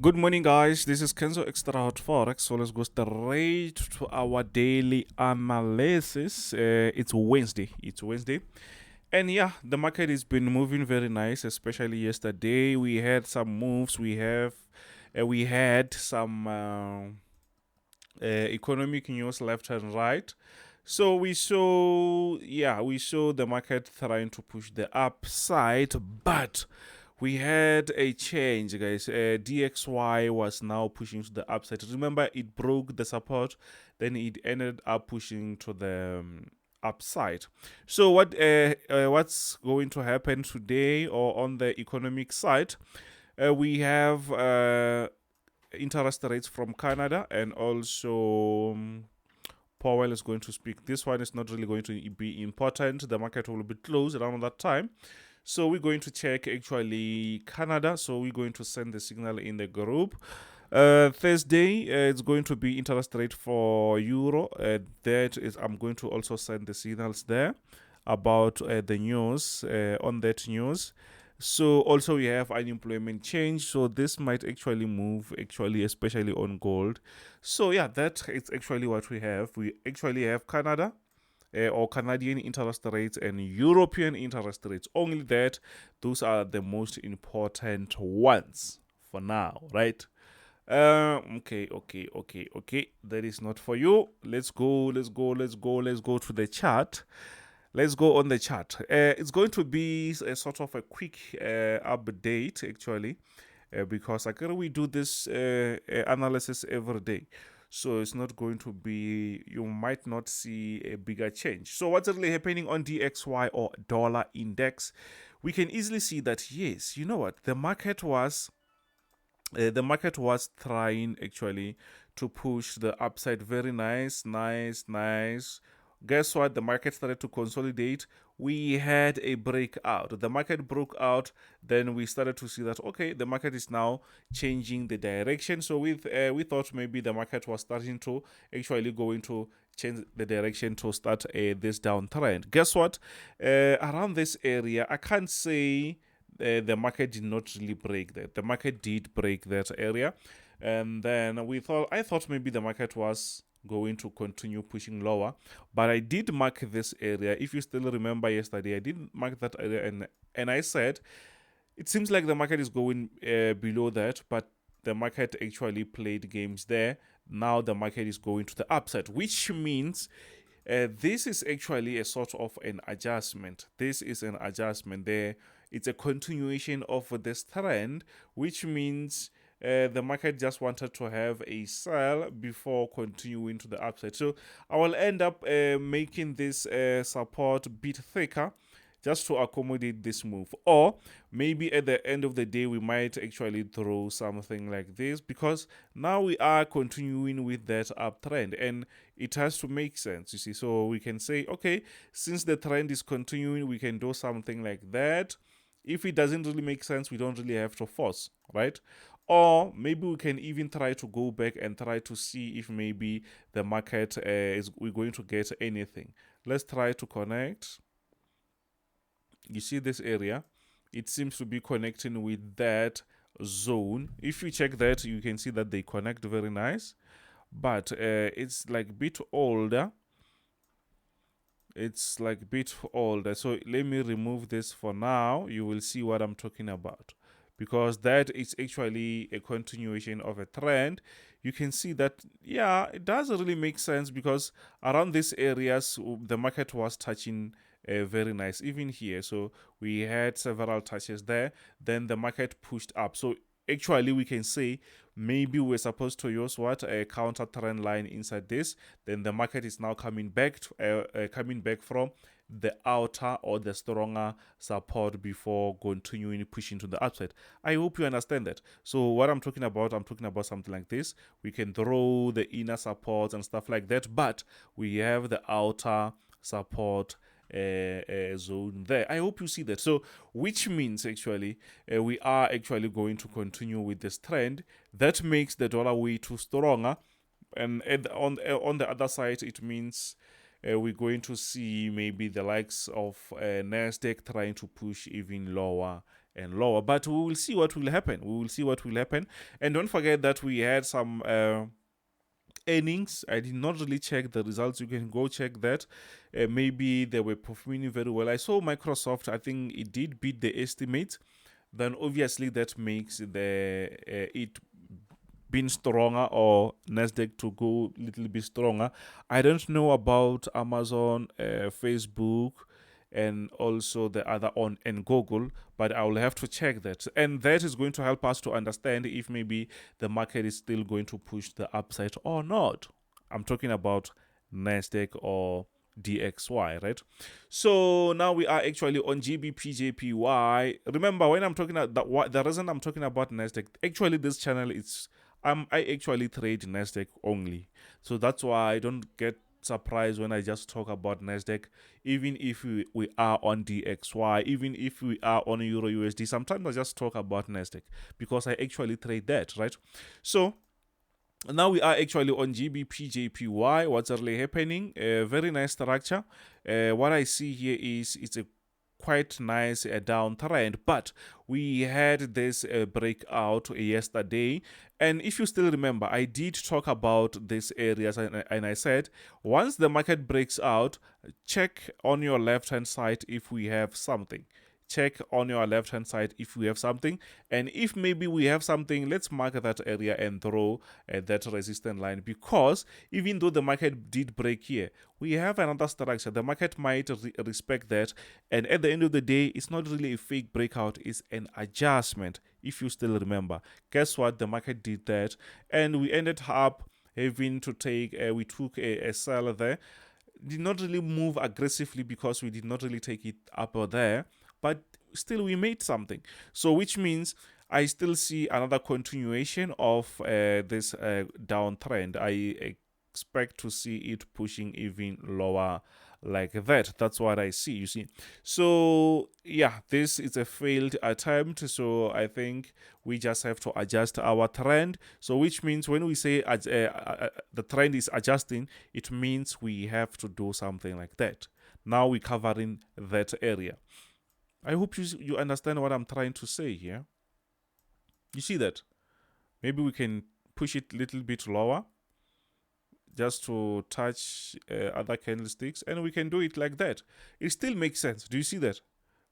Good morning, guys. This is Kenzo Xtrahot Forex. So let's go straight to our daily analysis. It's Wednesday. And yeah, the market has been moving very nice, especially yesterday. We had some moves. We had some economic news left and right. So we saw the market trying to push the upside, but we had a change, guys. DXY was now pushing to the upside. Remember, it broke the support, then it ended up pushing to the upside. So what's going to happen today or on the economic side? We have interest rates from Canada, and also Powell is going to speak. This one is not really going to be important. The market will be closed around that time. So we're going to check actually Canada. So we're going to send the signal in the group. Thursday, it's going to be interest rate for Euro. That is, I'm going to also send the signals there about the news on that news. So also we have unemployment change. So this might actually move especially on gold. So yeah, that is actually what we have. We actually have Canada. Or Canadian interest rates and European interest rates. Only that, those are the most important ones for now, right? Okay. That is not for you. Let's go to the chart. Let's go on the chart. It's going to be a sort of a quick update, actually, because we do this analysis every day. So it's not going to be, you might not see a bigger change. So what's really happening on DXY or dollar index? We can easily see that, yes, you know what, the market was trying actually to push the upside. Very nice. Guess what? The market started to consolidate. We had a breakout. The market broke out. Then we started to see that, okay, the market is now changing the direction. So we thought maybe the market was starting to actually going to change the direction to start this downtrend. Guess what? Around this area, I can't say the market did not really break that. The market did break that area. And then I thought maybe the market was going to continue pushing lower, but I did mark this area. If you still remember yesterday, I did mark that area, and I said it seems like the market is going below that, but the market actually played games there. Now the market is going to the upside, which means this is actually a sort of an adjustment. This is an adjustment there. It's a continuation of this trend, which means the market just wanted to have a sell before continuing to the upside. So I will end up making this support a bit thicker just to accommodate this move. Or maybe at the end of the day, we might actually throw something like this, because now we are continuing with that uptrend and it has to make sense, you see. So we can say, okay, since the trend is continuing, we can do something like that. If it doesn't really make sense, we don't really have to force, right? Or maybe we can even try to go back and try to see if maybe the market we're going to get anything. Let's try to connect. You see this area? It seems to be connecting with that zone. If you check that, you can see that they connect very nice. But it's like a bit older. So let me remove this for now. You will see what I'm talking about, because that is actually a continuation of a trend. You can see that, yeah, it doesn't really make sense, because around these areas the market was touching very nice, even here. So we had several touches there, then the market pushed up. So actually we can say maybe we're supposed to use a counter trend line inside this. Then the market is now coming back from the outer or the stronger support before continuing pushing to the upside. I hope you understand that. So what I'm talking about something like this. We can throw the inner supports and stuff like that, but we have the outer support zone there. I hope you see that. So which means actually we are actually going to continue with this trend. That makes the dollar way too stronger, and on the other side, it means we're going to see maybe the likes of Nasdaq trying to push even lower and lower. But we will see what will happen. We will see what will happen. And don't forget that we had some earnings. I did not really check the results. You can go check that. Maybe they were performing very well. I saw Microsoft, I think it did beat the estimate. Then obviously that makes the it been stronger, or Nasdaq to go a little bit stronger. I don't know about Amazon, Facebook, and also the other on and Google, but I will have to check that. And that is going to help us to understand if maybe the market is still going to push the upside or not. I'm talking about Nasdaq or DXY, right? So now we are actually on GBPJPY. Remember, when I'm talking about the reason I'm talking about Nasdaq, actually this channel is I actually trade Nasdaq only, so that's why I don't get surprised when I just talk about Nasdaq. Even if we are on DXY, even if we are on Euro USD, sometimes I just talk about Nasdaq because I actually trade that, right? So now we are actually on GBPJPY. What's really happening? Very nice structure. What I see here is it's a quite nice downtrend, but we had this breakout yesterday. And if you still remember, I did talk about these areas, and I said once the market breaks out, check on your left hand side if we have something. Check on your left hand side if we have something, and if maybe we have something, let's mark that area and throw that resistance line, because even though the market did break here, we have another structure. The market might respect that, and at the end of the day, it's not really a fake breakout, it's an adjustment. If you still remember, guess what? The market did that, and we ended up having to take we took a sell there. Did not really move aggressively because we did not really take it up or there, but still we made something. So which means I still see another continuation of this downtrend. I expect to see it pushing even lower like that. That's what I see, you see. So yeah, this is a failed attempt, so I think we just have to adjust our trend. So which means when we say the trend is adjusting, it means we have to do something like that. Now we're covering that area. I hope you understand what I'm trying to say here. You see that? Maybe we can push it a little bit lower just to touch other candlesticks, and we can do it like that. It still makes sense. Do you see that?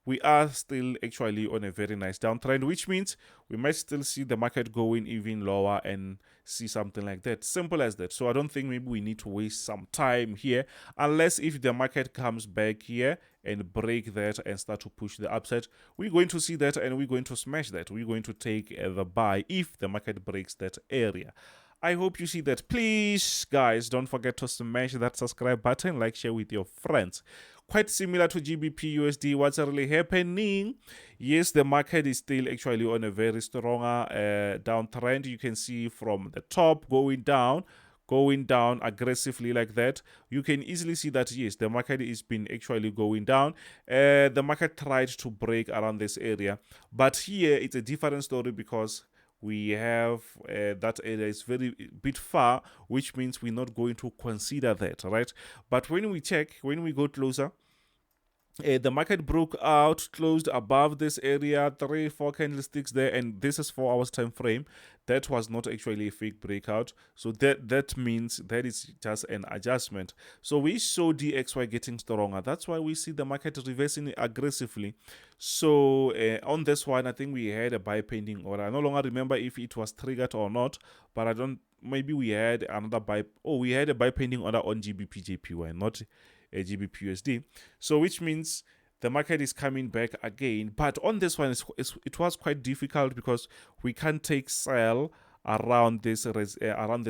We are still actually on a very nice downtrend, which means we might still see the market going even lower and see something like that. Simple as that. So I don't think maybe we need to waste some time here, unless if the market comes back here and break that and start to push the upside. We're going to see that, and we're going to smash that. We're going to take the buy if the market breaks that area. I hope you see that. Please, guys, don't forget to smash that subscribe button, like, share with your friends. Quite similar to GBPUSD, what's really happening? Yes, the market is still actually on a very stronger downtrend. You can see from the top going down aggressively like that. You can easily see that yes, the market is been actually going down. The market tried to break around this area, but here it's a different story because we have that area is very bit far, which means we're not going to consider that, right? But when we check, when we go closer, the market broke out, closed above this area, 3-4 candlesticks there, and this is 4 hours time frame. That was not actually a fake breakout, so that means that is just an adjustment. So we saw DXY getting stronger. That's why we see the market reversing aggressively. So on this one, I think we had a buy pending order. I no longer remember if it was triggered or not, but I don't. Maybe we had another buy. Oh, we had a buy pending order on GBPJPY, not a GBPUSD. So which means the market is coming back again, but on this one it was quite difficult because we can't take sell around this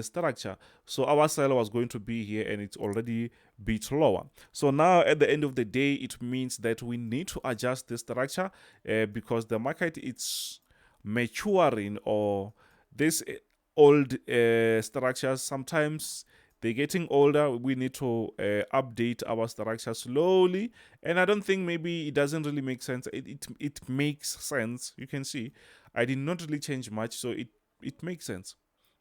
structure. So our sell was going to be here, and it's already a bit lower. So now at the end of the day, it means that we need to adjust the structure because the market is maturing, or this old structures sometimes they're getting older. We need to update our structure slowly, and I don't think maybe it doesn't really make sense. It makes sense. You can see I did not really change much, so it makes sense.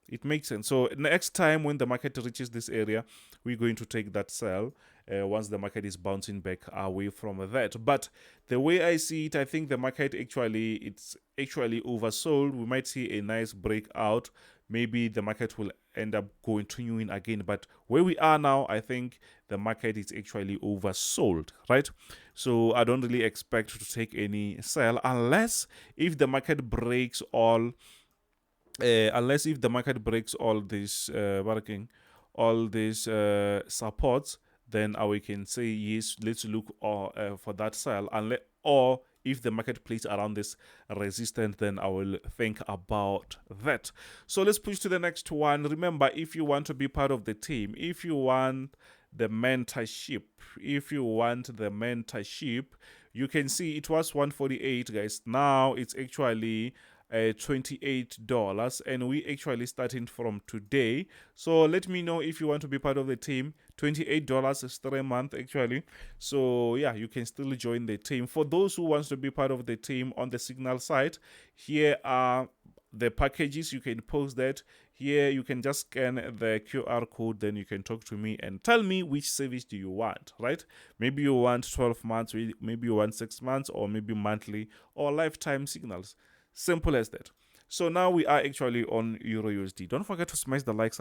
It makes sense. So next time when the market reaches this area, we're going to take that sell, once the market is bouncing back away from that. But the way I see it, I think the market it's actually oversold. We might see a nice breakout. Maybe the market will end up continuing again. But where we are now, I think the market is actually oversold, right? So I don't really expect to take any sell unless if the market breaks all these supports, then we can say yes, let's look for that sell. Or if the market plays around this resistance, then I will think about that. So let's push to the next one. Remember, if you want to be part of the team, if you want the mentorship, you can see it was 148, guys. Now it's actually $28, and we actually starting from today. So let me know if you want to be part of the team. $28 is 3 months actually. So yeah, you can still join the team. For those who wants to be part of the team on the Signal site, here are the packages. You can post that here. You can just scan the QR code, then you can talk to me and tell me which service do you want, right? Maybe you want 12 months, maybe you want 6 months, or maybe monthly or lifetime signals. Simple as that. So now we are actually on EuroUSD. Don't forget to smash the like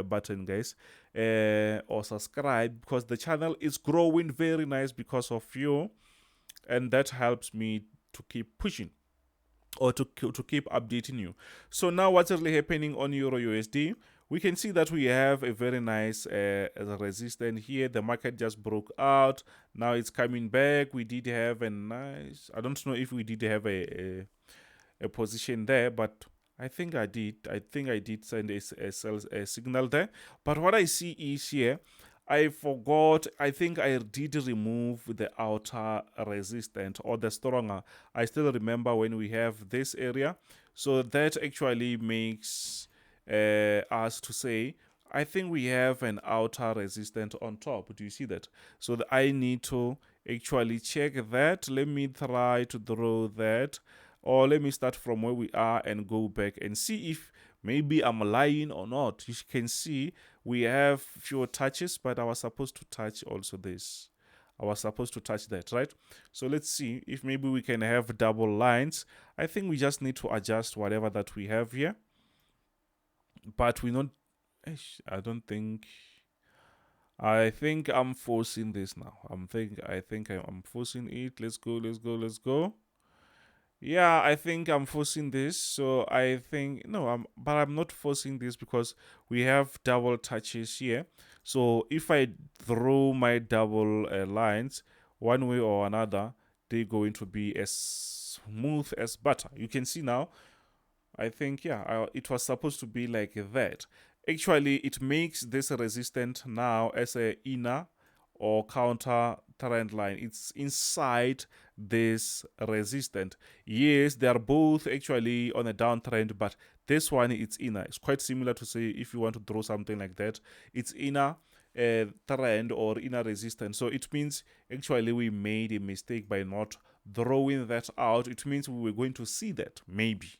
button, guys, or subscribe, because the channel is growing very nice because of you, and that helps me to keep pushing or to keep updating you. So now what's really happening on EuroUSD? We can see that we have a very nice resistance here. The market just broke out. Now it's coming back. We did have a nice, I don't know if we did have a position there, but I think I did. I think I did send a signal there. But what I see is here, I forgot. I think I did remove the outer resistance or the stronger. I still remember when we have this area. So that actually makes us to say, I think we have an outer resistance on top. Do you see that? So I need to actually check that. Let me try to draw that. Or let me start from where we are and go back and see if maybe I'm lying or not. You can see we have fewer touches, but I was supposed to touch also this. I was supposed to touch that, right? So let's see if maybe we can have double lines. I think we just need to adjust whatever that we have here. But we not, I think I'm forcing this now. I think I'm forcing it. Let's go. Yeah, I think I'm forcing this. So I think, no, but I'm not forcing this because we have double touches here. So if I throw my double lines one way or another, they're going to be as smooth as butter. You can see now, I think, yeah, it was supposed to be like that. Actually, it makes this resistant now as a inner or counter trend line. It's inside this resistant. Yes, they are both actually on a downtrend, but this one, it's inner. It's quite similar to say if you want to draw something like that, it's inner trend or inner resistance. So it means actually we made a mistake by not drawing that out. It means we were going to see that maybe,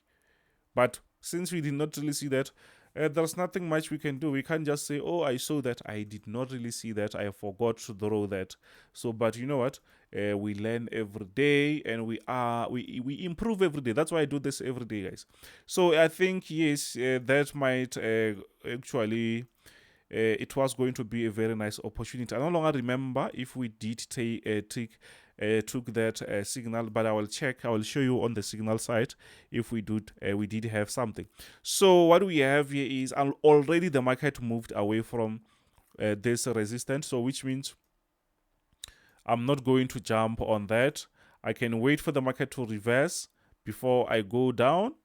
but since we did not really see that, there's nothing much we can do. We can't just say, oh, I saw that. I did not really see that. I forgot to draw that. So, but you know what? We learn every day, and we improve every day. That's why I do this every day, guys. So I think, yes, that might actually, it was going to be a very nice opportunity. I no longer remember if we did took that signal, but I will check. I will show you on the Signal site if we did have something. So what we have here is already the market moved away from this resistance, so which means I'm not going to jump on that. I can wait for the market to reverse before I go down,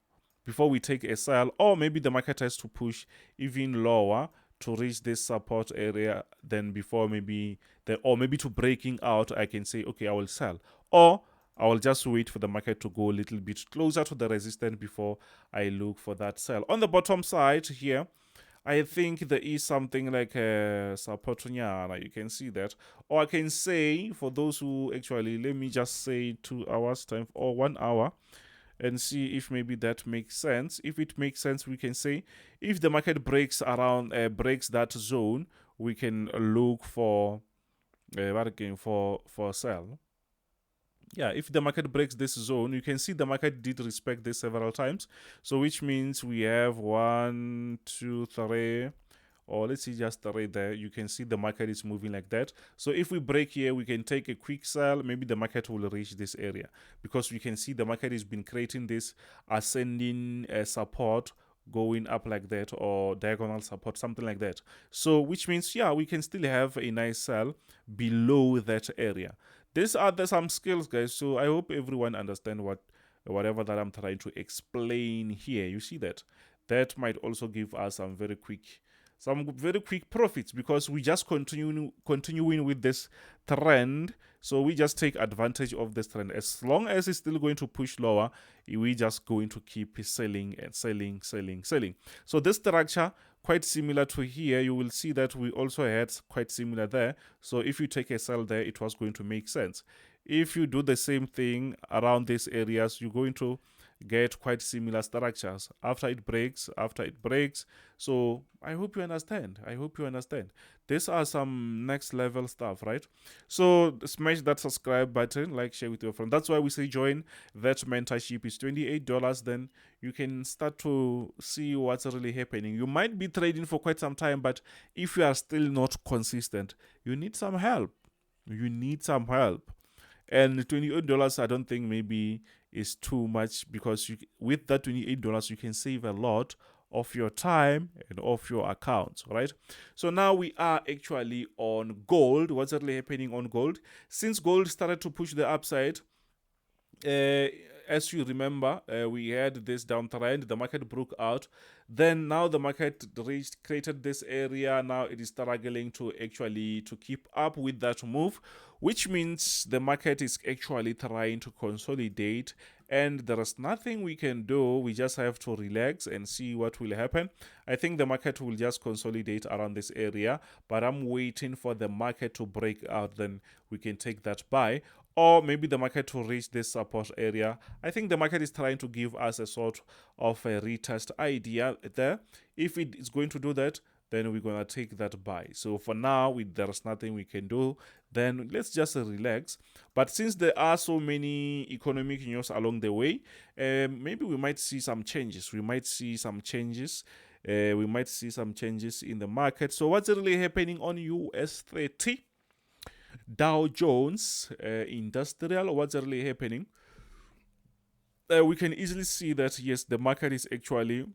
before we take a sell, or maybe the market has to push even lower to reach this support area, then before maybe to breaking out, I can say, okay, I will sell, or I will just wait for the market to go a little bit closer to the resistance before I look for that sell. On the bottom side here, I think there is something like a support. You can see that, or I can say, for those who actually, let me just say 2 hours time or 1 hour, and see if maybe that makes sense. If it makes sense, we can say if the market breaks that zone, we can look for for sell. Yeah, if the market breaks this zone, you can see the market did respect this several times. So which means we have 1, 2, 3, or let's see just right there. You can see the market is moving like that. So if we break here, we can take a quick sell. Maybe the market will reach this area, because we can see the market has been creating this ascending support going up like that, or diagonal support, something like that. So which means, yeah, we can still have a nice sell below that area. These are some skills, guys. So I hope everyone understand whatever that I'm trying to explain here. You see that might also give us some very quick profits, because we just continuing with this trend. So we just take advantage of this trend. As long as it's still going to push lower, we just going to keep selling and selling. So this structure quite similar to here. You will see that we also had quite similar there. So if you take a sell there, it was going to make sense. If you do the same thing around these areas, you're going to get quite similar structures after it breaks. So I hope you understand. These are some next level stuff, right? So smash that subscribe button, like, share with your friend. That's why we say join that mentorship. Is $28. Then you can start to see what's really happening. You might be trading for quite some time, but if you are still not consistent, you need some help. And $28, I don't think maybe is too much, because with that $28, you can save a lot of your time and of your accounts, right? So now we are actually on gold. What's really happening on gold? Since gold started to push the upside, as you remember, we had this downtrend. The market broke out. Then now the market created this area. Now it is struggling to keep up with that move, which means the market is actually trying to consolidate, and there is nothing we can do. We just have to relax and see what will happen. I think the market will just consolidate around this area, but I'm waiting for the market to break out. Then we can take that buy. Or maybe the market to reach this support area. I think the market is trying to give us a sort of a retest idea there. If it is going to do that, then we're going to take that buy. So for now, there's nothing we can do. Then let's just relax. But since there are so many economic news along the way, maybe we might see some changes. We might see some changes in the market. So what's really happening on US30? Dow Jones Industrial, what's really happening? We can easily see that, yes, the market is actually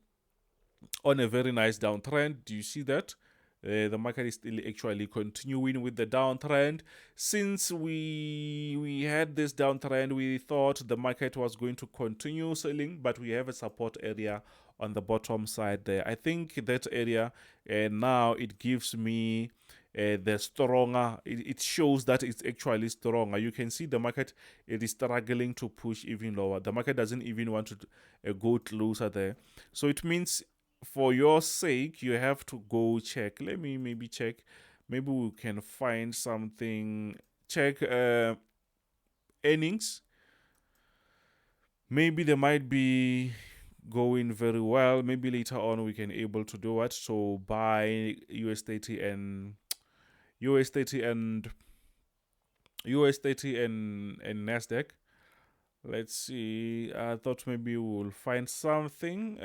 on a very nice downtrend. Do you see that? The market is still actually continuing with the downtrend. Since we had this downtrend, we thought the market was going to continue selling, but we have a support area on the bottom side there. I think that area now it gives me the stronger, it shows that it's actually stronger. You can see the market, it is struggling to push even lower. The market doesn't even want to go closer there. So it means, for your sake, you have to go check. Let me maybe check. Maybe we can find something. Check earnings. Maybe they might be going very well. Maybe later on we can able to do it. So buy US30 and Nasdaq. Let's see. I thought maybe we'll find something.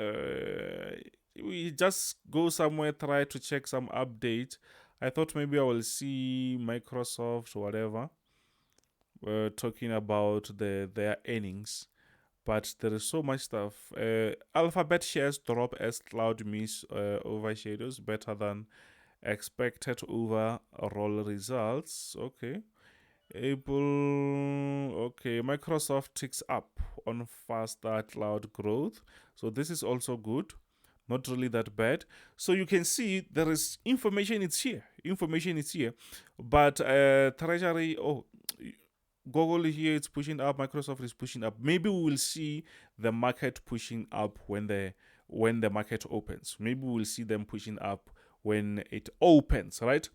We just go somewhere, try to check some update. I thought maybe I will see Microsoft or whatever. We're talking about their earnings, but there is so much stuff. Alphabet shares drop as cloud miss overshadows better than expected overall results. Okay. Microsoft ticks up on faster cloud growth. So this is also good. Not really that bad. So you can see there is information. It's here. But Treasury, Google here is pushing up. Microsoft is pushing up. Maybe we will see the market pushing up when the market opens. Maybe we'll see them pushing up when it opens, right?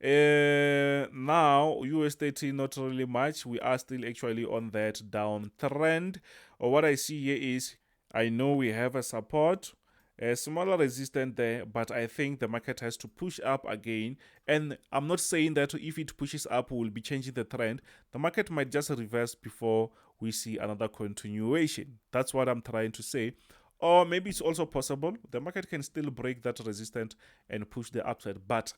Now US30 not really much. We are still actually on that down trend. Or what I see here is, I know we have a support. A smaller resistance there, but I think the market has to push up again. And I'm not saying that if it pushes up, we'll be changing the trend. The market might just reverse before we see another continuation. That's what I'm trying to say. Or maybe it's also possible the market can still break that resistance and push the upside, but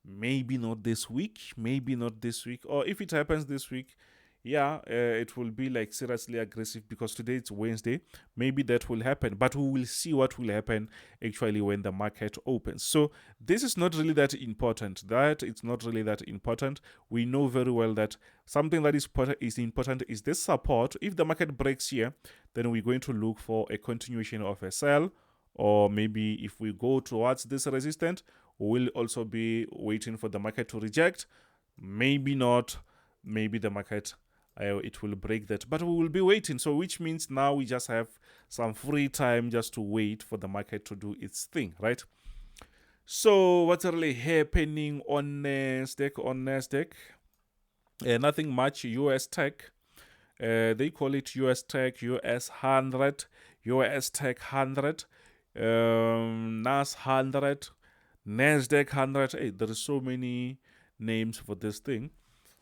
maybe not this week, maybe not this week. Or if it happens this week, yeah, it will be like seriously aggressive, because today it's Wednesday. Maybe that will happen, but we will see what will happen actually when the market opens. So this is not really that important. It's not really that important. We know very well that something that is important is this support. If the market breaks here, then we're going to look for a continuation of a sell, or maybe if we go towards this resistance, we'll also be waiting for the market to reject. Maybe not. Maybe the market it will break that, but we will be waiting. So which means now we just have some free time just to wait for the market to do its thing, right? So what's really happening on Nasdaq? Nothing much. US tech, they call it US tech, US 100, US tech 100, NAS 100, Nasdaq 100. Hey, there are so many names for this thing,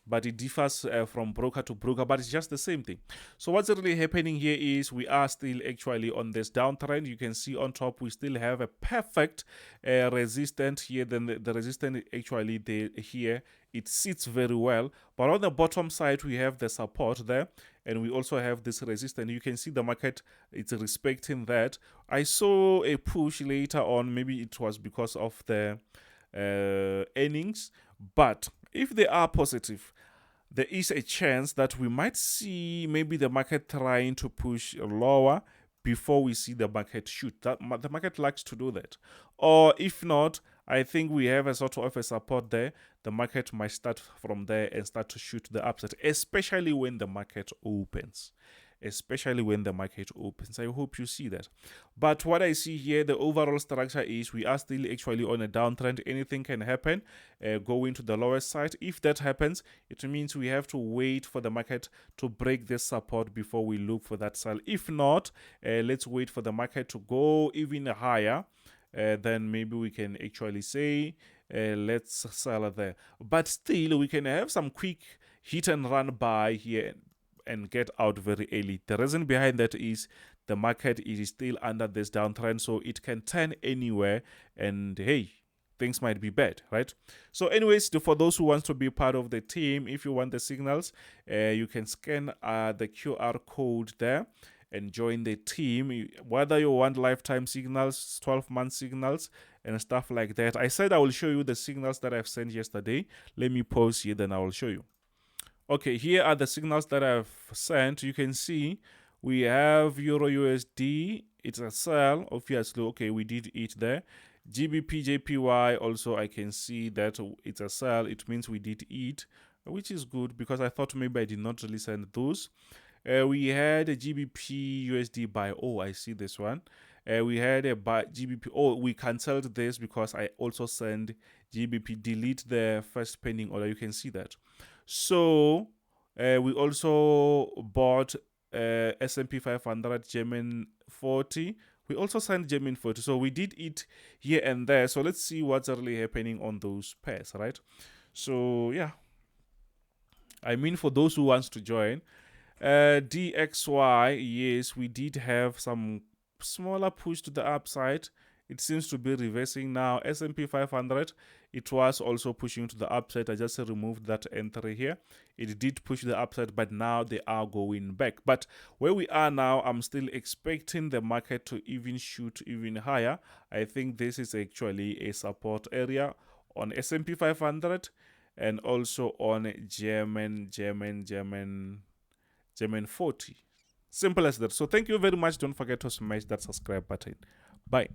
but it differs from broker to broker, but it's just the same thing. So what's really happening here is we are still actually on this downtrend. You can see on top we still have a perfect resistance here. Then the resistance actually here, it sits very well, but on the bottom side we have the support there, and we also have this resistance. You can see the market, it's respecting that. I saw a push later on, maybe it was because of the earnings, but if they are positive, there is a chance that we might see maybe the market trying to push lower before we see the market shoot. The market likes to do that. Or if not, I think we have a sort of a support there. The market might start from there and start to shoot the upside, especially when the market opens. Especially when the market opens. I hope you see that. But what I see here, the overall structure is we are still actually on a downtrend. Anything can happen, going to the lowest side. If that happens, it means we have to wait for the market to break this support before we look for that sell. If not, let's wait for the market to go even higher. Then maybe we can actually say, let's sell there. But still, we can have some quick hit and run buy here and get out very early. The reason behind that is the market is still under this downtrend, so it can turn anywhere, and hey, things might be bad, right? So anyways, for those who want to be part of the team, if you want the signals, you can scan the QR code there and join the team. Whether you want lifetime signals, 12-month signals, and stuff like that. I said I will show you the signals that I've sent yesterday. Let me pause here, then I will show you. Okay, here are the signals that I've sent. You can see we have Euro USD. It's a sell, obviously. Okay, we did it there. GBP JPY also, I can see that it's a sell. It means we did it, which is good, because I thought maybe I did not really send those. We had a GBP USD buy. Oh, I see this one. We had a buy GBP. Oh, we cancelled this because I also sent GBP. Delete the first pending order. You can see that. So we also bought S&P 500 German 40. We also signed German 40. So we did it here and there. So let's see what's really happening on those pairs, right? So yeah, I mean, for those who wants to join, DXY, yes, we did have some smaller push to the upside. It seems to be reversing now. S&P 500, it was also pushing to the upside. I just removed that entry here. It did push the upside, but now they are going back. But where we are now, I'm still expecting the market to even shoot even higher. I think this is actually a support area on S&P 500 and also on German 40. Simple as that. So thank you very much. Don't forget to smash that subscribe button. Bye.